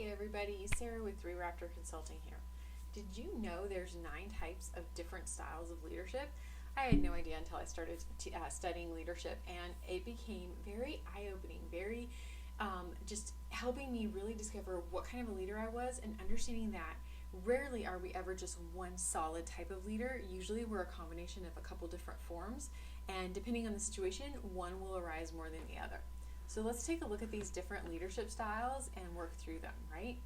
Hey everybody, Sarah with 3 Raptor Consulting here. Did you know there's 9 types of different styles of leadership? I had no idea until I started studying leadership, and it became very eye-opening, very just helping me really discover what kind of a leader I was, and understanding that rarely are we ever just one solid type of leader. Usually we're a combination of a couple different forms, and depending on the situation, one will arise more than the other. So let's take a look at these different leadership styles and work through them, right?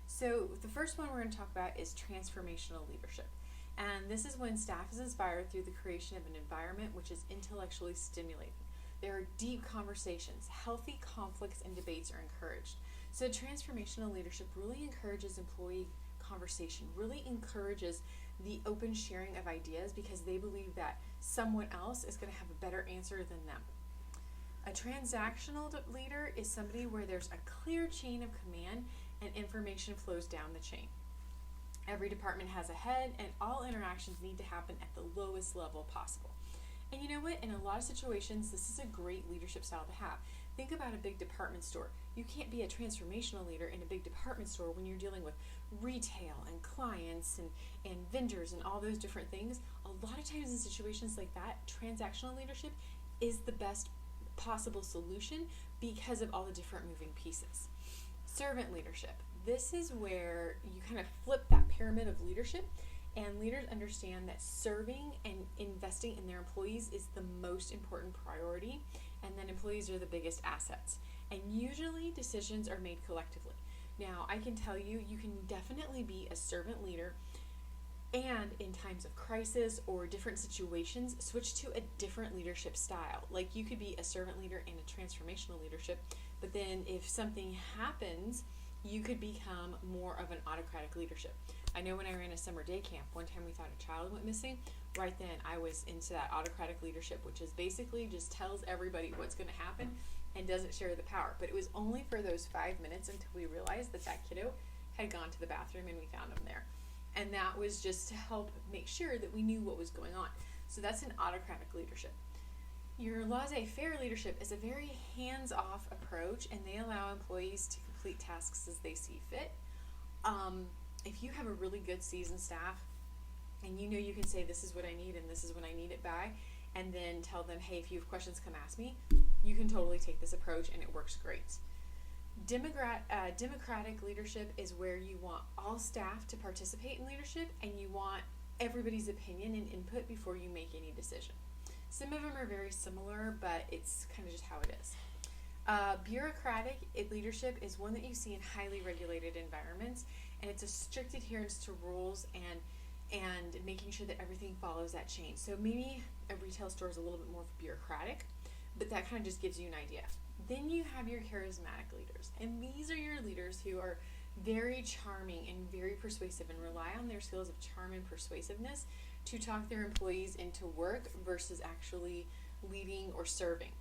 So the first one we're going to talk about is transformational leadership. And this is when staff is inspired through the creation of an environment which is intellectually stimulating. There are deep conversations, healthy conflicts, and debates are encouraged. So transformational leadership really encourages employee conversation, really encourages the open sharing of ideas, because they believe that someone else is going to have a better answer than them. A transactional leader is somebody where there's a clear chain of command and information flows down the chain. Every department has a head, and all interactions need to happen at the lowest level possible. And you know what? In a lot of situations, this is a great leadership style to have. Think about a big department store. You can't be a transformational leader in a big department store when you're dealing with retail and clients and vendors and all those different things. A lot of times in situations like that, transactional leadership is the best possible solution because of all the different moving pieces. Servant leadership. This is where you kind of flip that pyramid of leadership, and leaders understand that serving and investing in their employees is the most important priority, and then employees are the biggest assets. And usually decisions are made collectively. Now, I can tell you, you can definitely be a servant leader and in times of crisis or different situations, switch to a different leadership style. Like, you could be a servant leader in a transformational leadership, but then if something happens, you could become more of an autocratic leadership. I know when I ran a summer day camp, one time we thought a child went missing. Right then, I was into that autocratic leadership, which is basically just tells everybody what's going to happen and doesn't share the power. But it was only for those 5 minutes until we realized that that kiddo had gone to the bathroom and we found him there. And that was just to help make sure that we knew what was going on. So that's an autocratic leadership. Your laissez-faire leadership is a very hands-off approach, and they allow employees to complete tasks as they see fit. If you have a really good seasoned staff, and you know you can say, this is what I need and this is when I need it by, and then tell them, hey, if you have questions, come ask me, you can totally take this approach and it works great. Democratic leadership is where you want all staff to participate in leadership, and you want everybody's opinion and input before you make any decision. Some of them are very similar, but it's kind of just how it is. Bureaucratic leadership is one that you see in highly regulated environments, and it's a strict adherence to rules and making sure that everything follows that chain. So maybe a retail store is a little bit more bureaucratic, but that kind of just gives you an idea. Then you have your charismatic leaders, and these are your leaders who are very charming and very persuasive and rely on their skills of charm and persuasiveness to talk their employees into work versus actually leading or serving.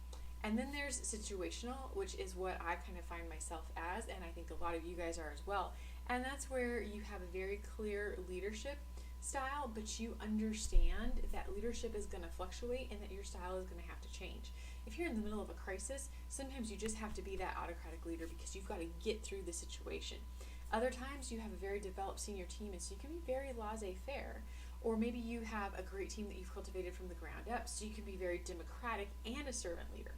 And then there's situational, which is what I kind of find myself as, and I think a lot of you guys are as well. And that's where you have a very clear leadership style, but you understand that leadership is going to fluctuate and that your style is going to have to change. If you're in the middle of a crisis, sometimes you just have to be that autocratic leader because you've got to get through the situation. Other times you have a very developed senior team, and so you can be very laissez-faire. Or maybe you have a great team that you've cultivated from the ground up, so you can be very democratic and a servant leader.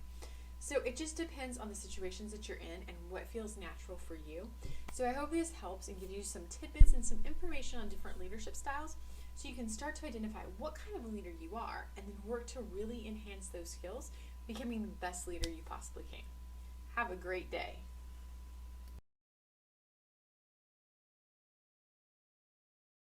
So it just depends on the situations that you're in and what feels natural for you. So I hope this helps and gives you some tidbits and some information on different leadership styles, so you can start to identify what kind of a leader you are and then work to really enhance those skills, becoming the best leader you possibly can. Have a great day.